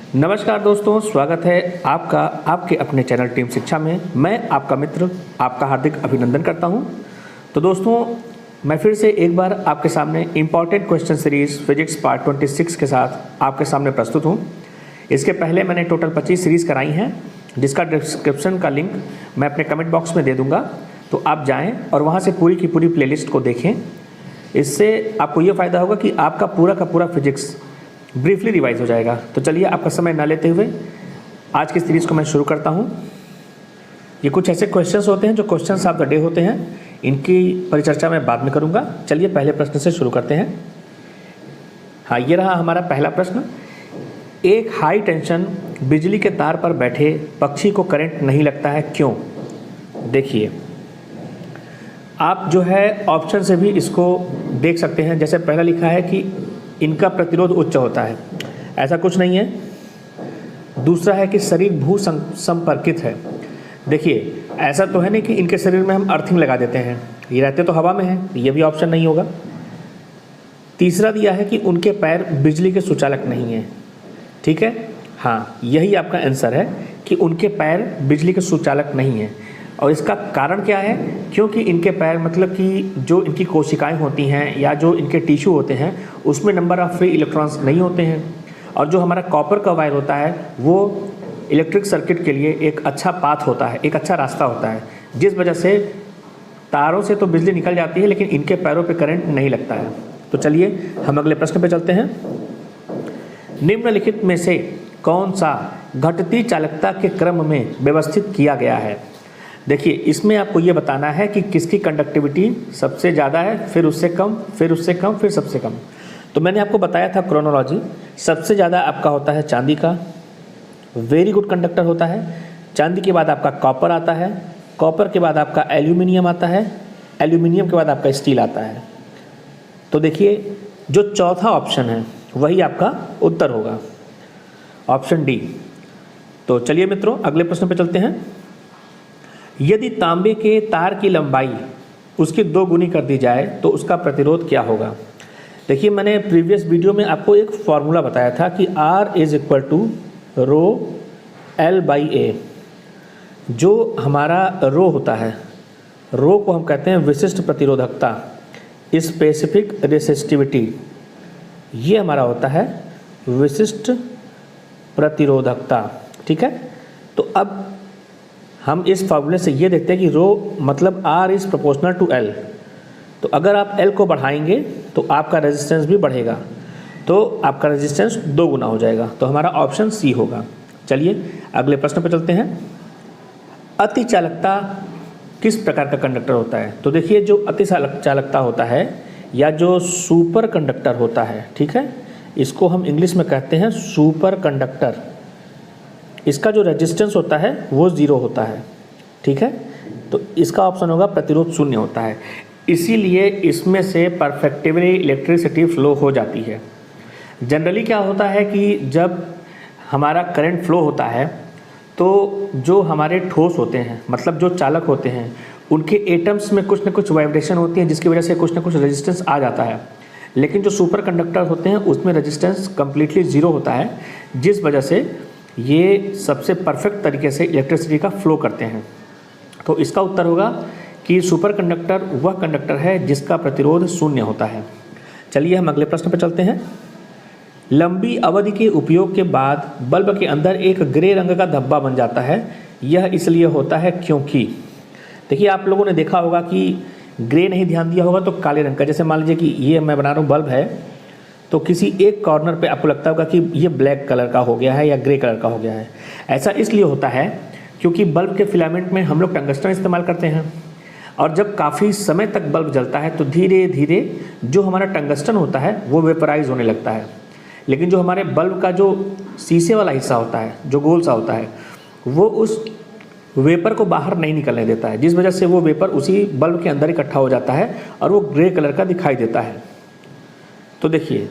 नमस्कार दोस्तों, स्वागत है आपका आपके अपने चैनल टीम शिक्षा में। मैं आपका मित्र आपका हार्दिक अभिनंदन करता हूं। तो दोस्तों, मैं फिर से एक बार आपके सामने important question series physics part 26 के साथ आपके सामने प्रस्तुत हूं। इसके पहले मैंने टोटल 25 सीरीज़ कराई हैं, जिसका डिस्क्रिप्शन का लिंक मैं अपने कमेंट बॉक्स में दे दूँगा। तो आप जाएँ और वहाँ से पूरी की पूरी प्लेलिस्ट को देखें। इससे आपको ये फ़ायदा होगा कि आपका पूरा का पूरा फिजिक्स ब्रीफली रिवाइज हो जाएगा। तो चलिए आपका समय ना लेते हुए आज की सीरीज़ को मैं शुरू करता हूँ। ये कुछ ऐसे क्वेश्चंस होते हैं जो क्वेश्चंस ऑफ द डे होते हैं, इनकी परिचर्चा मैं बाद में करूँगा। चलिए पहले प्रश्न से शुरू करते हैं। हाँ, ये रहा हमारा पहला प्रश्न। एक हाई टेंशन बिजली के तार पर बैठे पक्षी को करंट नहीं लगता है, क्यों? देखिए, आप जो है ऑप्शन से भी इसको देख सकते हैं। जैसे पहला लिखा है कि इनका प्रतिरोध उच्च होता है, ऐसा कुछ नहीं है। दूसरा है कि शरीर भू संपर्कित है। देखिए, ऐसा तो है नहीं कि इनके शरीर में हम अर्थिंग लगा देते हैं, ये रहते तो हवा में हैं, ये भी ऑप्शन नहीं होगा। तीसरा दिया है कि उनके पैर बिजली के सुचालक नहीं हैं। ठीक है, हाँ, यही आपका आंसर है कि उनके पैर बिजली के सुचालक नहीं हैं। और इसका कारण क्या है? क्योंकि इनके पैर मतलब कि जो इनकी कोशिकाएं होती हैं या जो इनके टिश्यू होते हैं उसमें नंबर ऑफ फ्री इलेक्ट्रॉन्स नहीं होते हैं। और जो हमारा कॉपर का वायर होता है वो इलेक्ट्रिक सर्किट के लिए एक अच्छा पाथ होता है, एक अच्छा रास्ता होता है, जिस वजह से तारों से तो बिजली निकल जाती है लेकिन इनके पैरों पर करंट नहीं लगता है। तो चलिए हम अगले प्रश्न पर चलते हैं। निम्नलिखित में से कौन सा घटती चालकता के क्रम में व्यवस्थित किया गया है? देखिए, इसमें आपको ये बताना है कि किसकी कंडक्टिविटी सबसे ज़्यादा है, फिर उससे कम, फिर उससे कम, फिर सबसे कम। तो मैंने आपको बताया था क्रोनोलॉजी। सबसे ज़्यादा आपका होता है चांदी का, वेरी गुड कंडक्टर होता है। चांदी के बाद आपका कॉपर आता है, कॉपर के बाद आपका एल्यूमिनियम आता है, एल्यूमिनियम के बाद आपका स्टील आता है। तो देखिए, जो चौथा ऑप्शन है वही आपका उत्तर होगा, ऑप्शन डी। तो चलिए मित्रों, अगले प्रश्न पर चलते हैं। यदि तांबे के तार की लंबाई उसकी 2 गुनी कर दी जाए तो उसका प्रतिरोध क्या होगा? देखिए, मैंने प्रीवियस वीडियो में आपको एक फॉर्मूला बताया था कि R is equal to rho L by A. जो हमारा रो होता है, रो को हम कहते हैं विशिष्ट प्रतिरोधकता, स्पेसिफिक रेसिस्टिविटी। ये हमारा होता है विशिष्ट प्रतिरोधकता। ठीक है, तो अब हम इस फॉर्मूले से ये देखते हैं कि रो मतलब R is proportional to L। तो अगर आप L को बढ़ाएंगे तो आपका रेजिस्टेंस भी बढ़ेगा, तो आपका रेजिस्टेंस 2 गुना हो जाएगा। तो हमारा ऑप्शन सी होगा। चलिए अगले प्रश्न पर चलते हैं। अति चालकता किस प्रकार का कंडक्टर होता है? तो देखिए, जो अति चालकता होता है या जो सुपर कंडक्टर होता है, ठीक है, इसको हम इंग्लिश में कहते हैं सुपर कंडक्टर। इसका जो रेजिस्टेंस होता है वो 0 होता है। ठीक है, तो इसका ऑप्शन होगा प्रतिरोध 0 होता है। इसीलिए इसमें से परफेक्टिवली इलेक्ट्रिसिटी फ्लो हो जाती है। जनरली क्या होता है कि जब हमारा करंट फ्लो होता है तो जो हमारे ठोस होते हैं, मतलब जो चालक होते हैं, उनके एटम्स में कुछ ना कुछ वाइब्रेशन होती है, जिसकी वजह से कुछ ना कुछ रेजिस्टेंस आ जाता है। लेकिन जो सुपर कंडक्टर होते हैं उसमें रेजिस्टेंस कम्प्लीटली 0 होता है, जिस वजह से ये सबसे परफेक्ट तरीके से इलेक्ट्रिसिटी का फ्लो करते हैं। तो इसका उत्तर होगा कि सुपर कंडक्टर वह कंडक्टर है जिसका प्रतिरोध 0 होता है। चलिए हम अगले प्रश्न पर चलते हैं। लंबी अवधि के उपयोग के बाद बल्ब के अंदर एक ग्रे रंग का धब्बा बन जाता है, यह इसलिए होता है क्योंकि? देखिए, आप लोगों ने देखा होगा कि ग्रे नहीं ध्यान दिया होगा तो काले रंग का, जैसे मान लीजिए कि ये मैं बना रहा हूँ बल्ब है, तो किसी एक कॉर्नर पे आपको लगता होगा कि ये ब्लैक कलर का हो गया है या ग्रे कलर का हो गया है। ऐसा इसलिए होता है क्योंकि बल्ब के फिलामेंट में हम लोग टंगस्टन इस्तेमाल करते हैं, और जब काफ़ी समय तक बल्ब जलता है तो धीरे धीरे जो हमारा टंगस्टन होता है वो वेपराइज होने लगता है। लेकिन जो हमारे बल्ब का जो शीशे वाला हिस्सा होता है, जो गोल सा होता है, वो उस वेपर को बाहर नहीं निकलने देता है, जिस वजह से वो वेपर उसी बल्ब के अंदर इकट्ठा हो जाता है और वो ग्रे कलर का दिखाई देता है। तो देखिए,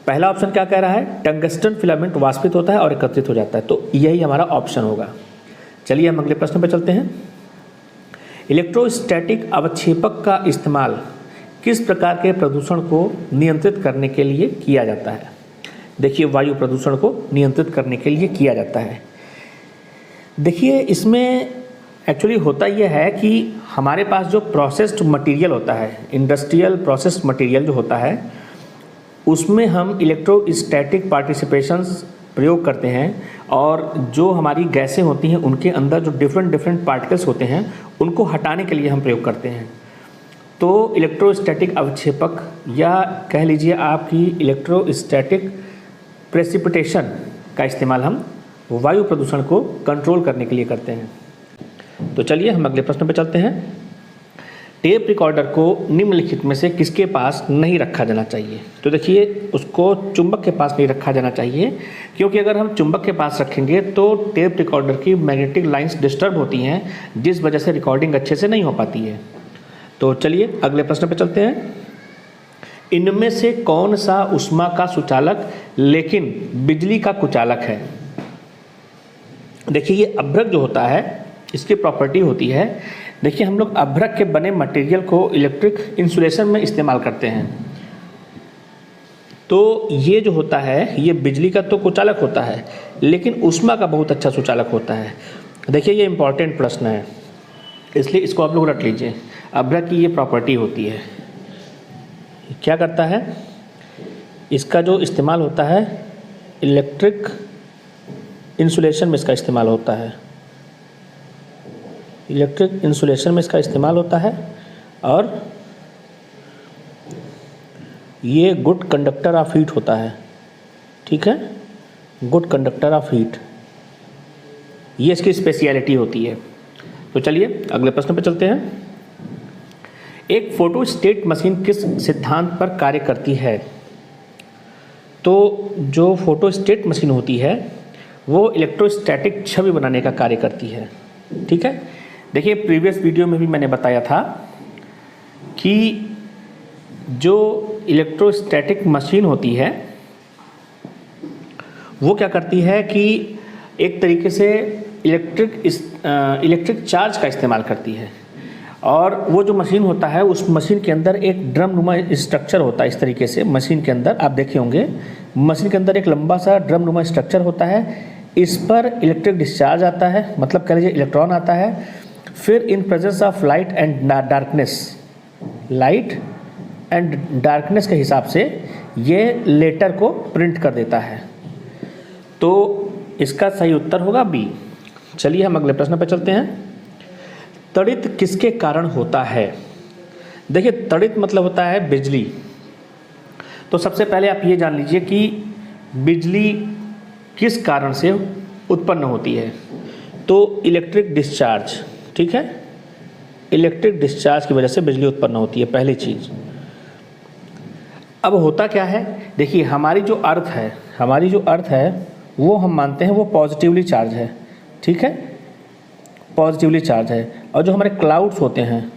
पहला ऑप्शन क्या कह रहा है? टंगस्टन फिलामेंट वाष्पित होता है और एकत्रित हो जाता है, तो यही हमारा ऑप्शन होगा। चलिए हम अगले प्रश्न पर चलते हैं। इलेक्ट्रोस्टैटिक अवक्षेपक का इस्तेमाल किस प्रकार के प्रदूषण को नियंत्रित करने के लिए किया जाता है? देखिए वायु प्रदूषण को नियंत्रित करने के लिए किया जाता है। देखिए इसमें एक्चुअली होता यह है कि हमारे पास जो प्रोसेस्ड मटेरियल होता है, इंडस्ट्रियल प्रोसेस्ड मटेरियल जो होता है, उसमें हम इलेक्ट्रोस्टैटिक पार्टिसिपेशंस प्रयोग करते हैं और जो हमारी गैसें होती हैं उनके अंदर जो डिफरेंट पार्टिकल्स होते हैं उनको हटाने के लिए हम प्रयोग करते हैं। तो इलेक्ट्रोस्टैटिक अवक्षेपक या कह लीजिए आपकी इलेक्ट्रोस्टैटिक प्रेसिपिटेशन का इस्तेमाल हम वायु प्रदूषण को कंट्रोल करने के लिए करते हैं। तो चलिए हम अगले प्रश्न पे चलते हैं। टेप रिकॉर्डर को निम्नलिखित में से किसके पास नहीं रखा जाना चाहिए? तो देखिए उसको चुंबक के पास नहीं रखा जाना चाहिए, क्योंकि अगर हम चुंबक के पास रखेंगे तो टेप रिकॉर्डर की मैग्नेटिक लाइंस डिस्टर्ब होती हैं, जिस वजह से रिकॉर्डिंग अच्छे से नहीं हो पाती है। तो चलिए अगले प्रश्न पे चलते हैं। इनमें से कौन सा ऊष्मा का सुचालक लेकिन बिजली का कुचालक है? देखिए ये अभ्रक जो होता है इसकी प्रॉपर्टी होती है, देखिए हम लोग अभ्रक के बने मटेरियल को इलेक्ट्रिक इंसुलेशन में इस्तेमाल करते हैं। तो ये जो होता है ये बिजली का तो कुचालक होता है, लेकिन ऊष्मा का बहुत अच्छा सुचालक होता है। देखिए ये इम्पॉर्टेंट प्रश्न है, इसलिए इसको आप लोग रट लीजिए। अभ्रक की ये प्रॉपर्टी होती है, क्या करता है, इसका जो इस्तेमाल होता है इलेक्ट्रिक इंसुलेशन में इसका इस्तेमाल होता है, इलेक्ट्रिक इंसुलेशन में इसका इस्तेमाल होता है और ये गुड कंडक्टर ऑफ हीट होता है। ठीक है, गुड कंडक्टर ऑफ हीट, ये इसकी स्पेशलिटी होती है। तो चलिए अगले प्रश्न पे चलते हैं। एक फोटोस्टेट मशीन किस सिद्धांत पर कार्य करती है? तो जो फोटोस्टेट मशीन होती है वो इलेक्ट्रोस्टैटिक छवि बनाने का कार्य करती है। ठीक है, देखिए प्रीवियस वीडियो में भी मैंने बताया था कि जो इलेक्ट्रोस्टैटिक मशीन होती है वो क्या करती है कि एक तरीके से इलेक्ट्रिक चार्ज का इस्तेमाल करती है, और वो जो मशीन होता है उस मशीन के अंदर एक ड्रम नुमा स्ट्रक्चर होता है। इस तरीके से मशीन के अंदर आप देखे होंगे, मशीन के अंदर एक लंबा सा ड्रम नुमा स्ट्रक्चर होता है, इस पर इलेक्ट्रिक डिस्चार्ज आता है, मतलब कह लीजिए इलेक्ट्रॉन आता है। फिर in presence of light and darkness, light and darkness के हिसाब से ये लेटर को प्रिंट कर देता है। तो इसका सही उत्तर होगा बी। चलिए हम अगले प्रश्न पर चलते हैं। तड़ित किसके कारण होता है? देखिए तड़ित मतलब होता है बिजली। तो सबसे पहले आप ये जान लीजिए कि बिजली किस कारण से उत्पन्न होती है। तो इलेक्ट्रिक डिस्चार्ज, ठीक है, इलेक्ट्रिक डिस्चार्ज की वजह से बिजली उत्पन्न होती है, पहली चीज़। अब होता क्या है, देखिए हमारी जो अर्थ है वो हम मानते हैं वो पॉजिटिवली चार्ज है। ठीक है, पॉजिटिवली चार्ज है, और जो हमारे क्लाउड्स होते हैं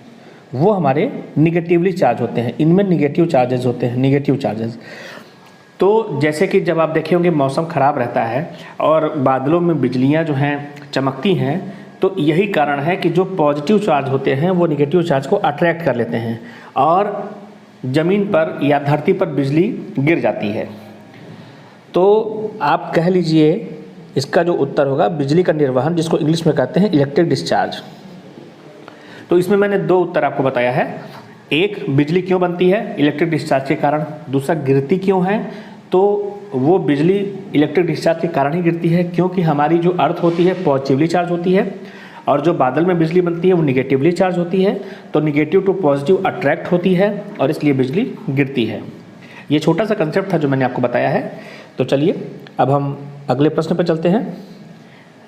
वो हमारे निगेटिवली चार्ज होते हैं, इनमें निगेटिव चार्जेस होते हैं, निगेटिव चार्जेस। तो जैसे कि जब आप देखे होंगे मौसम ख़राब रहता है और बादलों में बिजलियां जो हैं चमकती हैं, तो यही कारण है कि जो पॉजिटिव चार्ज होते हैं वो निगेटिव चार्ज को अट्रैक्ट कर लेते हैं और ज़मीन पर या धरती पर बिजली गिर जाती है। तो आप कह लीजिए इसका जो उत्तर होगा बिजली का निर्वहन, जिसको इंग्लिश में कहते हैं इलेक्ट्रिक डिस्चार्ज। तो इसमें मैंने दो उत्तर आपको बताया है, एक बिजली क्यों बनती है इलेक्ट्रिक डिस्चार्ज के कारण, दूसरा गिरती क्यों है, तो वो बिजली इलेक्ट्रिक डिस्चार्ज के कारण ही गिरती है, क्योंकि हमारी जो अर्थ होती है पॉजिटिवली चार्ज होती है और जो बादल में बिजली बनती है वो निगेटिवली चार्ज होती है। तो निगेटिव टू पॉजिटिव अट्रैक्ट होती है और इसलिए बिजली गिरती है। ये छोटा सा कंसेप्ट था जो मैंने आपको बताया है। तो चलिए अब हम अगले प्रश्न पर चलते हैं।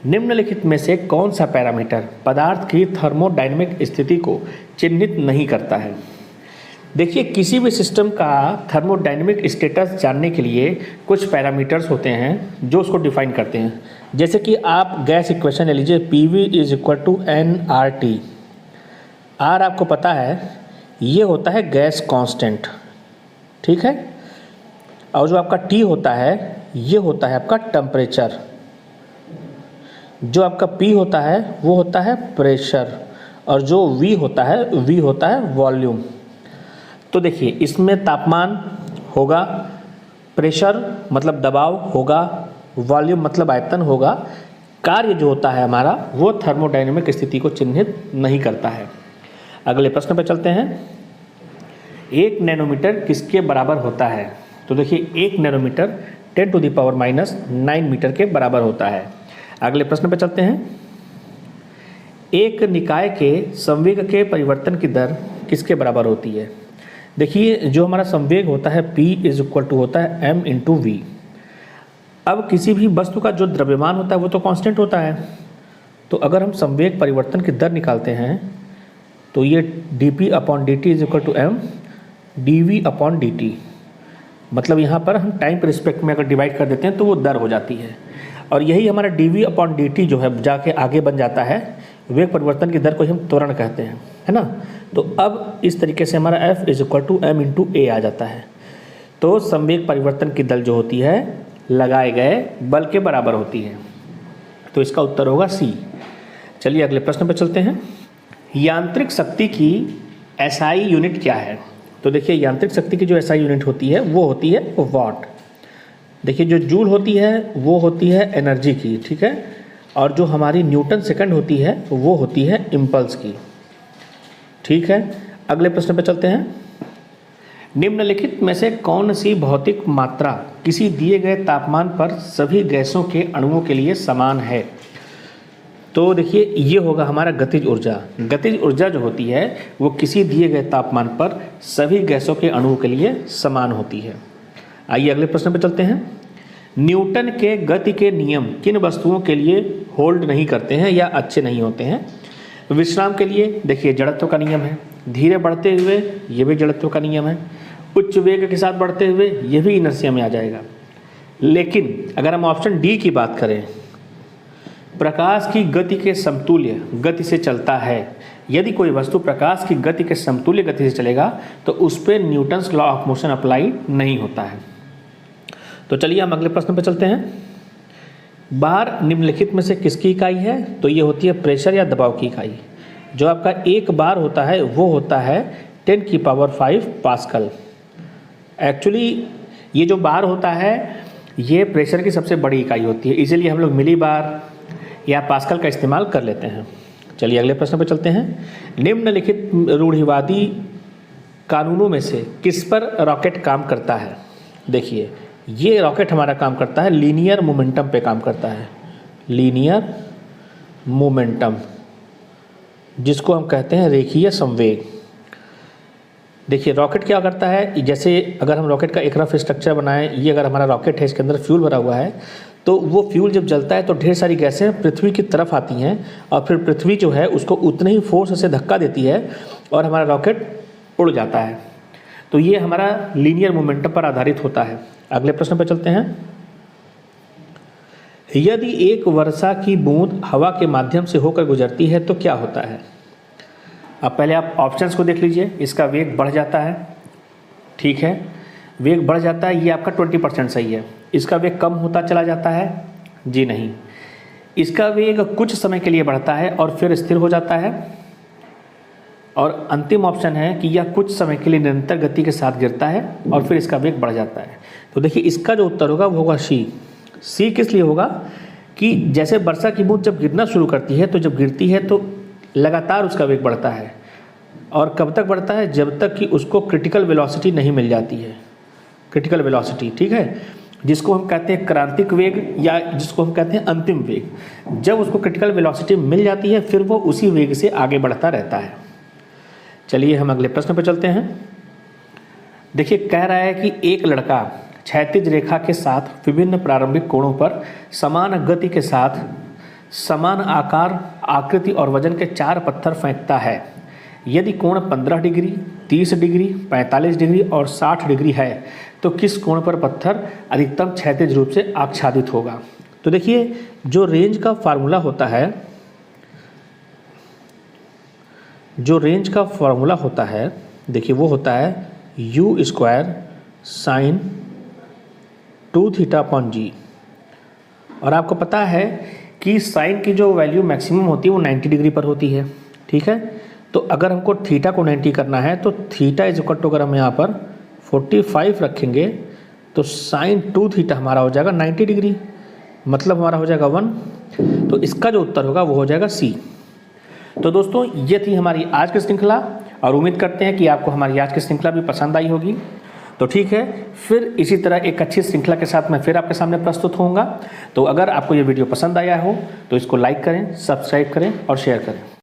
निम्नलिखित में से कौन सा पैरामीटर पदार्थ की थर्मोडायनेमिक स्थिति को चिन्हित नहीं करता है? देखिए किसी भी सिस्टम का थर्मोडायनेमिक स्टेटस जानने के लिए कुछ पैरामीटर्स होते हैं जो उसको डिफाइन करते हैं। जैसे कि आप गैस इक्वेशन ले लीजिए, PV = nRT। R आपको पता है ये होता है गैस कांस्टेंट, ठीक है, और जो आपका T होता है ये होता है आपका टेम्परेचर, जो आपका P होता है वो होता है प्रेशर, और जो V होता है वॉल्यूम। तो देखिए इसमें तापमान होगा प्रेशर मतलब दबाव होगा, वॉल्यूम मतलब आयतन होगा, कार्य जो होता है हमारा वो थर्मोडायनेमिक स्थिति को चिन्हित नहीं करता है। अगले प्रश्न पर चलते हैं। 1 नैनोमीटर किसके बराबर होता है? तो देखिए 1 नैनोमीटर 10⁻⁹ मीटर के बराबर होता है। अगले प्रश्न पर चलते हैं। एक निकाय के संवेग के परिवर्तन की दर किसके बराबर होती है? देखिए जो हमारा संवेग होता है P = होता है m × v। अब किसी भी वस्तु का जो द्रव्यमान होता है वो तो कांस्टेंट होता है, तो अगर हम संवेग परिवर्तन की दर निकालते हैं तो ये dP/dt = m dV/dt, मतलब यहाँ पर हम टाइम के रिस्पेक्ट में अगर डिवाइड कर देते हैं तो वो दर हो जाती है, और यही हमारा dV/dt जो है जाके आगे बन जाता है वेग परिवर्तन की दर को हम त्वरण कहते हैं, है ना। तो अब इस तरीके से हमारा F = m × a आ जाता है। तो संवेग परिवर्तन की दर जो होती है लगाए गए बल के बराबर होती है, तो इसका उत्तर होगा C। चलिए अगले प्रश्न पर चलते हैं। यांत्रिक शक्ति की SI यूनिट क्या है? तो देखिए यांत्रिक शक्ति की जो SI यूनिट होती है वो होती है वाट। देखिए जो जूल होती है वो होती है एनर्जी की, ठीक है, और जो हमारी न्यूटन सेकंड होती है वो होती है इम्पल्स की, ठीक है। अगले प्रश्न पर चलते हैं। निम्नलिखित में से कौन सी भौतिक मात्रा किसी दिए गए तापमान पर सभी गैसों के अणुओं के लिए समान है? तो देखिए ये होगा हमारा गतिज ऊर्जा। गतिज ऊर्जा जो होती है वो किसी दिए गए तापमान पर सभी गैसों के अणुओं के लिए समान होती है। आइए अगले प्रश्न पर चलते हैं। न्यूटन के गति के नियम किन वस्तुओं के लिए होल्ड नहीं करते हैं या अच्छे नहीं होते हैं? विश्राम के लिए देखिए जड़त्व का नियम है, धीरे बढ़ते हुए ये भी जड़त्व का नियम है, उच्च वेग के साथ बढ़ते हुए ये भी इनर्शिया में आ जाएगा। लेकिन अगर हम ऑप्शन डी की बात करें, प्रकाश की गति के समतुल्य गति से चलता है, यदि कोई वस्तु प्रकाश की गति के समतुल्य गति से चलेगा तो उस पर Newton's law of motion apply नहीं होता है। तो चलिए हम अगले प्रश्न पर चलते हैं। बार निम्नलिखित में से किसकी इकाई है? तो ये होती है प्रेशर या दबाव की इकाई। जो आपका एक बार होता है वो होता है 10⁵ पास्कल। एक्चुअली ये जो बार होता है ये प्रेशर की सबसे बड़ी इकाई होती है, इसीलिए हम लोग मिली बार या पास्कल का इस्तेमाल कर लेते हैं। चलिए अगले प्रश्न पर चलते हैं। निम्नलिखित रूढ़िवादी कानूनों में से किस पर रॉकेट काम करता है? देखिए ये रॉकेट हमारा काम करता है लीनियर मोमेंटम पे काम करता है, लीनियर मोमेंटम, जिसको हम कहते हैं रेखीय संवेग। देखिए रॉकेट क्या करता है, जैसे अगर हम रॉकेट का एक रफ स्ट्रक्चर बनाएं, ये अगर हमारा रॉकेट है इसके अंदर फ्यूल भरा हुआ है, तो वो फ्यूल जब जलता है तो ढेर सारी गैसें पृथ्वी की तरफ आती हैं और फिर पृथ्वी जो है उसको उतने ही फोर्स से धक्का देती है और हमारा रॉकेट उड़ जाता है। तो ये हमारा लीनियर मोमेंटम पर आधारित होता है। अगले प्रश्न पर चलते हैं। यदि एक वर्षा की बूंद हवा के माध्यम से होकर गुजरती है तो क्या होता है? अब पहले आप ऑप्शंस को देख लीजिए। इसका वेग बढ़ जाता है, ठीक है, वेग बढ़ जाता है, ये आपका 20% सही है। इसका वेग कम होता चला जाता है, जी नहीं। इसका वेग कुछ समय के लिए बढ़ता है और फिर स्थिर हो जाता है, और अंतिम ऑप्शन है कि यह कुछ समय के लिए निरंतर गति के साथ गिरता है और फिर इसका वेग बढ़ जाता है। तो देखिए इसका जो उत्तर होगा वो होगा सी। किस लिए होगा कि जैसे वर्षा की बूंद जब गिरना शुरू करती है तो जब गिरती है तो लगातार उसका वेग बढ़ता है, और कब तक बढ़ता है? जब तक कि उसको क्रिटिकल वेलोसिटी नहीं मिल जाती है। क्रिटिकल वेलोसिटी, ठीक है, जिसको हम कहते हैं क्रांतिक वेग या जिसको हम कहते हैं अंतिम वेग। जब उसको क्रिटिकल वेलोसिटी मिल जाती है फिर वो उसी वेग से आगे बढ़ता रहता है। चलिए हम अगले प्रश्न पर चलते हैं। देखिए कह रहा है कि एक लड़का क्षैतिज रेखा के साथ विभिन्न प्रारंभिक कोणों पर समान गति के साथ समान आकार, आकृति और वजन के 4 पत्थर फेंकता है। यदि कोण 15 डिग्री, 30 डिग्री, 45 डिग्री और 60 डिग्री है तो किस कोण पर पत्थर अधिकतम क्षैतिज रूप से आच्छादित होगा? तो देखिए जो रेंज का फार्मूला होता है, जो रेंज का फार्मूला होता है देखिए वो होता है u² sin 2θ/g। और आपको पता है कि साइन की जो वैल्यू मैक्सिमम होती है वो 90 डिग्री पर होती है, ठीक है। तो अगर हमको थीटा को 90 करना है तो थीटा इज इक्वल टू, अगर हम यहाँ पर 45 रखेंगे तो साइन 2 थीटा हमारा हो जाएगा 90 डिग्री, मतलब हमारा हो जाएगा 1। तो इसका जो उत्तर होगा वो हो जाएगा सी। तो दोस्तों ये थी हमारी आज की श्रृंखला, और उम्मीद करते हैं कि आपको हमारी आज की श्रृंखला भी पसंद आई होगी। तो ठीक है, फिर इसी तरह एक अच्छी श्रृंखला के साथ मैं फिर आपके सामने प्रस्तुत होऊंगा। तो अगर आपको ये वीडियो पसंद आया हो तो इसको लाइक करें, सब्सक्राइब करें और शेयर करें।